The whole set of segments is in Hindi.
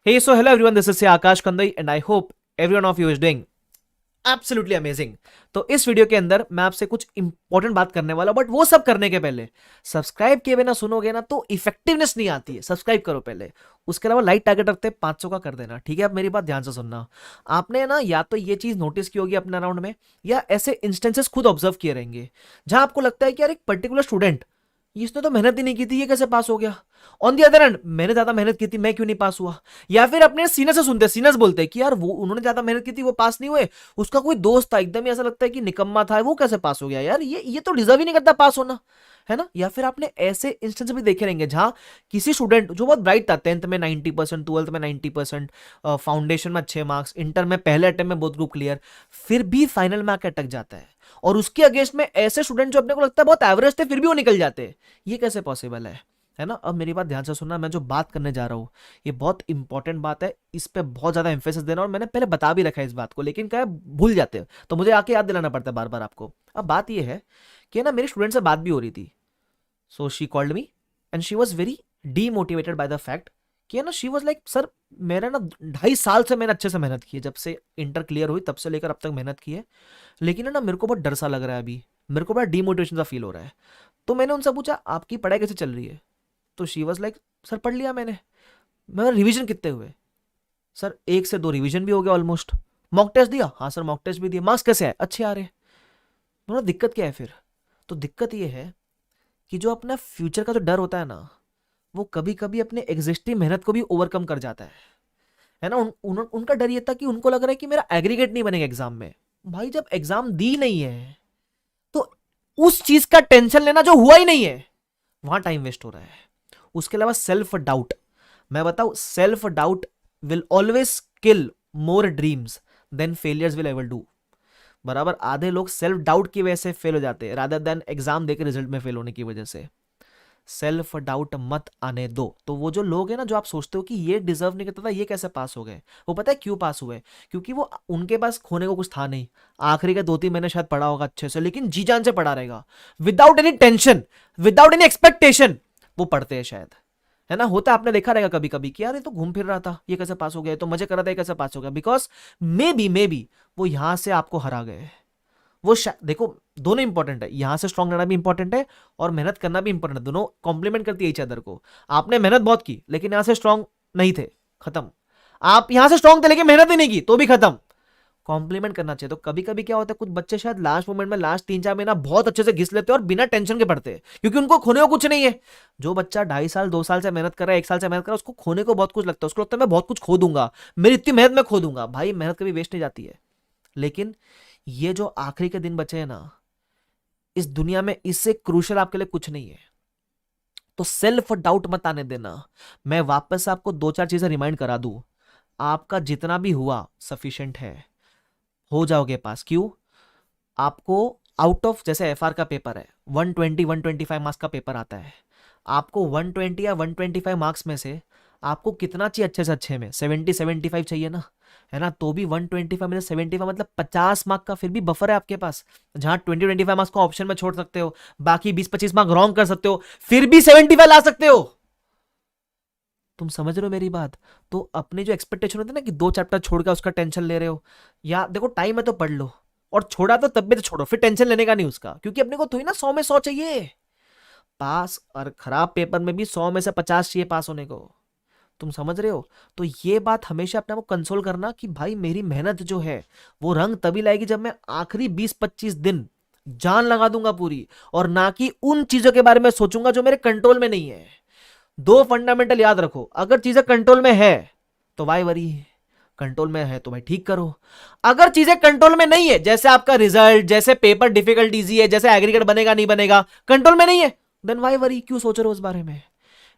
Hey, so hello everyone, this is Akash Kandai and I hope everyone of you is doing absolutely amazing. तो इस वीडियो के अंदर मैं आपसे कुछ इंपॉर्टेंट बात करने वाला हूं, बट वो सब करने के पहले सब्सक्राइब किए बिना सुनोगे ना तो इफेक्टिवनेस नहीं आती है। सब्सक्राइब करो पहले। उसके अलावा लाइक टारगेट रखते हैं 500 का कर देना, ठीक है? आप मेरी बात ध्यान से सुनना। आपने ना या तो ये चीज नोटिस की होगी अपने अराउंड में, या ऐसे इंस्टेंसेस खुद ऑब्जर्व किए रहेंगे जहां आपको लगता है कि यार एक पर्टिकुलर स्टूडेंट, इसने तो मेहनत ही नहीं की थी, ये कैसे पास हो गया। ऑन दी अदर हैंड, मैंने ज्यादा मेहनत की थी, मैं क्यों नहीं पास हुआ। या फिर अपने सीनियर से सुनते, सीनियर्स बोलते हैं कि यार वो उन्होंने ज्यादा मेहनत की थी, वो पास नहीं हुए। उसका कोई दोस्त था, एकदम ही ऐसा लगता है कि निकम्मा था, वो कैसे पास हो गया यार, ये तो डिजर्व ही नहीं करता पास होना, है ना। या फिर आपने ऐसे इंस्टेंस भी देखे रहेंगे जहां किसी स्टूडेंट जो बहुत ब्राइट था, 10th में 90%, 12th में 90%, फाउंडेशन में अच्छे मार्क्स, इंटर में पहले अटेम्प्ट में बहुत ग्रुप क्लियर, फिर भी फाइनल में आके अटक जाता है। और उसके अगेंस्ट में ऐसे स्टूडेंट जो अपने को लगता है बहुत एवरेज थे, फिर भी वो निकल जाते हैं। ये कैसे पॉसिबल है ना। अब मेरी बात ध्यान से सुनना, मैं जो बात करने जा रहा हूं ये बहुत इंपॉर्टेंट बात है, इस पे बहुत ज्यादा एम्फेसिस देना। और मैंने पहले बता भी रखा है इस बात को, लेकिन क्या है, भूल जाते हैं, तो मुझे आके याद दिलाना पड़ता है बार बार आपको। अब बात ये है कि ना मेरी स्टूडेंट से बात भी हो रही थी। So she called me and she was very demotivated by the fact कि ना शी वॉज लाइक, सर मेरा ना 2.5 साल से मैंने अच्छे से मेहनत की है, जब से इंटर क्लियर हुई तब से लेकर अब तक मेहनत की है, लेकिन है ना मेरे को बहुत डर सा लग रहा है अभी, मेरे को बड़ा डीमोटिवेशन सा फील हो रहा है। तो मैंने उनसे पूछा आपकी पढ़ाई कैसे चल रही है। तो शी वॉज लाइक, सर पढ़ लिया मैंने। मैं, रिवीजन कितने हुए। सर 1 से 2 रिवीजन भी हो गया ऑलमोस्ट। मॉक टेस्ट दिया, हाँ सर मॉक टेस्ट भी दिया। मार्क्स कैसे आए, अच्छे आ रहे। बोला दिक्कत क्या है फिर। तो दिक्कत ये है कि जो अपना फ्यूचर का जो डर होता है ना, वो कभी कभी अपने एग्जिस्टिंग मेहनत को भी ओवरकम कर जाता है ना। उनका डर ये था कि उनको लग रहा है कि मेरा एग्रीगेट नहीं बनेगा एग्जाम में। भाई जब एग्जाम दी नहीं है तो उस चीज का टेंशन लेना जो हुआ ही नहीं है, वहां टाइम वेस्ट हो रहा है। उसके अलावा सेल्फ डाउट, मैं बताऊं, self doubt will always kill more dreams than failures will ever do. बराबर आधे लोग सेल्फ डाउट की वजह से फेल हो जाते हैं, रादर देन एग्जाम देकर रिजल्ट में फेल होने की वजह से। सेल्फ डाउट मत आने दो। तो वो जो लोग हैं ना, जो आप सोचते हो कि ये डिजर्व नहीं करता था, ये कैसे पास हो गए, वो पता है क्यों पास हुए। क्योंकि वो, उनके पास खोने को कुछ था नहीं। आखिरी के 2-3 महीने शायद पढ़ा होगा अच्छे से, लेकिन जी जान से पढ़ा रहेगा, without any tension, without any expectation वो पढ़ते हैं शायद, है ना। होता है, आपने देखा रहेगा कभी कभी कि यार ये तो घूम फिर रहा था, ये कैसे पास हो गया, तो मजे कर रहा था, ये कैसे पास हो गया। बिकॉज मे बी वो यहां से आपको हरा गए। वो देखो, दोनों इंपॉर्टेंट है, यहां से स्ट्रांग रहना भी इंपॉर्टेंट है और मेहनत करना भी इंपॉर्टेंट है, दोनों कॉम्प्लीमेंट करती है इच अदर को। आपने मेहनत बहुत की लेकिन यहां से स्ट्रांग नहीं थे, खत्म। आप यहां से स्ट्रांग थे लेकिन मेहनत ही नहीं की, तो भी खत्म। कॉम्प्लीमेंट करना चाहिए। तो कभी कभी क्या होता है, कुछ बच्चे शायद लास्ट मोमेंट में, लास्ट 3-4 महीना बहुत अच्छे से घिस लेते हैं और बिना टेंशन के पढ़ते हैं, क्योंकि उनको खोने को कुछ नहीं है। जो बच्चा 2.5 साल 2 साल से मेहनत कर रहा है, 1 साल से मेहनत कर रहा है, उसको खोने को बहुत कुछ लगता है। उसको लगता है मैं बहुत कुछ खो दूंगा, मेरी इतनी मेहनत मैं खो दूंगा। भाई मेहनत कभी वेस्ट नहीं जाती है। लेकिन ये जो आखिरी के दिन बचे हैं ना इस दुनिया में, इससे क्रूशल आपके लिए कुछ नहीं है। तो सेल्फ डाउट मत आने देना। मैं वापस आपको 2-4 चीजें रिमाइंड करा दूं। आपका जितना भी हुआ सफिशिएंट है, हो जाओगे पास। क्यों? आपको आउट ऑफ, जैसे एफआर का पेपर है, 120-125 मार्क्स का पेपर आता है, आपको 120 या 125 मार्क्स में से आपको कितना चाहिए अच्छे से अच्छे में, 70-75 चाहिए ना, है ना। तो भी 125 में से 75 मतलब 50 मार्क का फिर भी बफर है आपके पास, जहां 20-25 मार्क्स को ऑप्शन में छोड़ सकते हो, बाकी 20-25 मार्क रॉन्ग कर सकते हो, फिर भी 75 ला सकते हो। तुम समझ रहे हो मेरी बात। तो अपनी जो एक्सपेक्टेशन होती है ना कि 2 चैप्टर छोड़कर उसका टेंशन ले रहे हो, या देखो टाइम है तो पढ़ लो, और छोड़ा तो तब भी तो छोड़ो, फिर टेंशन लेने का नहीं उसका, क्योंकि अपने को तो ही ना 100 में 100 चाहिए पास, और खराब पेपर में भी 100 में से 50 चाहिए पास होने को। तुम समझ रहे हो। तो ये बात हमेशा अपने आप को कंसोल करना कि भाई मेरी मेहनत जो है वो रंग तभी लाएगी जब मैं आखिरी 20-25 दिन जान लगा दूंगा पूरी, और ना कि उन चीजों के बारे में सोचूंगा जो मेरे कंट्रोल में नहीं है। दो फंडामेंटल याद रखो, अगर चीजें कंट्रोल में है तो वाई वरी, कंट्रोल में है तो भाई ठीक करो। अगर चीजें कंट्रोल में नहीं है, जैसे आपका रिजल्ट, जैसे पेपर डिफिकल्ट इजी है, जैसे एग्रीगेट बनेगा नहीं बनेगा, कंट्रोल में नहीं है, देन वाई वरी, क्यों सोच रहे हो उस बारे में।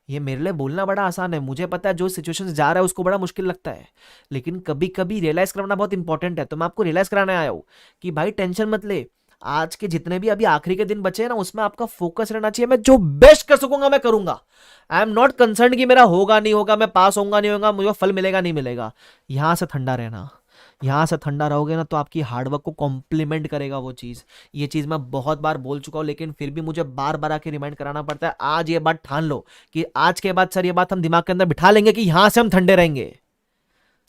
ये मेरे लिए बोलना बड़ा आसान है, मुझे पता है जो सिचुएशन से जा रहा है उसको बड़ा मुश्किल लगता है, लेकिन कभी कभी रियलाइज करना बहुत इंपॉर्टेंट है। तो मैं आपको रियलाइज कराने आया हूं कि भाई टेंशन मत ले। आज के जितने भी अभी आखिरी के दिन बचे हैं ना, उसमें आपका फोकस रहना चाहिए, मैं जो बेस्ट कर सकूंगा मैं करूंगा। आई एम नॉट कंसर्न कि मेरा होगा नहीं होगा, मैं पास होऊंगा नहीं होगा, मुझे फल मिलेगा नहीं मिलेगा। यहां से ठंडा रहना। यहां से ठंडा रहोगे ना तो आपकी हार्डवर्क को कॉम्प्लीमेंट करेगा वो चीज। ये चीज मैं बहुत बार बोल चुका हूं, लेकिन फिर भी मुझे बार बार आके रिमाइंड कराना पड़ता है। आज ये बात ठान लो कि आज के बाद सर ये बात हम दिमाग के अंदर बिठा लेंगे कि यहां से हम ठंडे रहेंगे।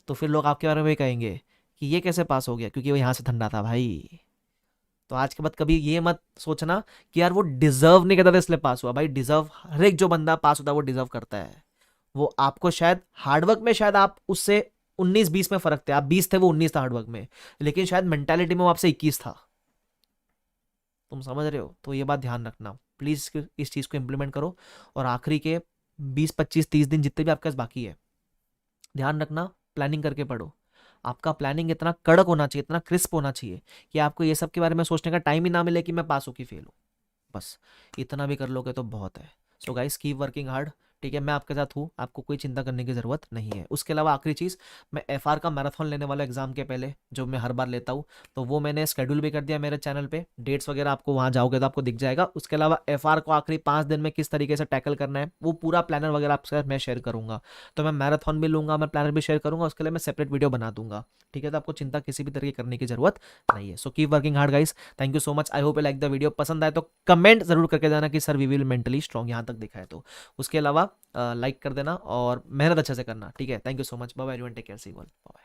तो फिर लोग आपके बारे में भी कहेंगे कि ये कैसे पास हो गया, क्योंकि वो यहाँ से ठंडा था भाई। तो आज के बाद कभी ये मत सोचना कि यार वो डिजर्व नहीं करता था इसलिए पास हुआ। भाई डिजर्व हर एक जो बंदा पास होता है वो डिजर्व करता है। वो आपको शायद हार्डवर्क में शायद आप उससे 19-20 में फर्क थे, आप 20 थे वो 19 था हार्डवर्क में, लेकिन शायद मेंटालिटी में वो आपसे 21 था। तुम समझ रहे हो? तो ये बात ध्यान रखना प्लीज, इस चीज को इंप्लीमेंट करो। और आखिरी के 20-25-30 दिन जितने भी आपके पास बाकी है, ध्यान रखना प्लानिंग करके पढ़ो। आपका प्लानिंग इतना कड़क होना चाहिए, इतना क्रिस्प होना चाहिए कि आपको ये सब के बारे में सोचने का टाइम ही ना मिले कि मैं पास हूँ कि फेल हूँ। बस इतना भी कर लोगे तो बहुत है। So guys keep working hard. ठीक है, मैं आपके साथ हूँ, आपको कोई चिंता करने की ज़रूरत नहीं है। उसके अलावा आखिरी चीज़, मैं एफआर का मैराथन लेने वाला एग्जाम के पहले, जो मैं हर बार लेता हूँ, तो वो मैंने शेड्यूल भी कर दिया मेरे चैनल पे। डेट्स वगैरह आपको वहाँ जाओगे तो आपको दिख जाएगा। उसके अलावा एफआर को आखिरी 5 दिन में किस तरीके से टैकल करना है वो पूरा प्लानर वगैरह आपके साथ मैं शेयर करूँगा। तो मैं मैराथन भी लूँगा, मैं प्लानर भी शेयर करूँगा, उसके लिए मैं सेपरेट वीडियो बना दूंगा। ठीक है, तो आपको चिंता किसी भी तरीके करने की जरूरत नहीं है। So keep working hard guys. Thank you so much. I hope you like the video. पसंद आए तो कमेंट जरूर करके जाना कि sir we will mentally strong, यहाँ तक दिखा है तो। उसके अलावा लाइक कर देना और मेहनत अच्छे से करना। ठीक है, thank you so much. Bye bye everyone, take care, see you all, bye.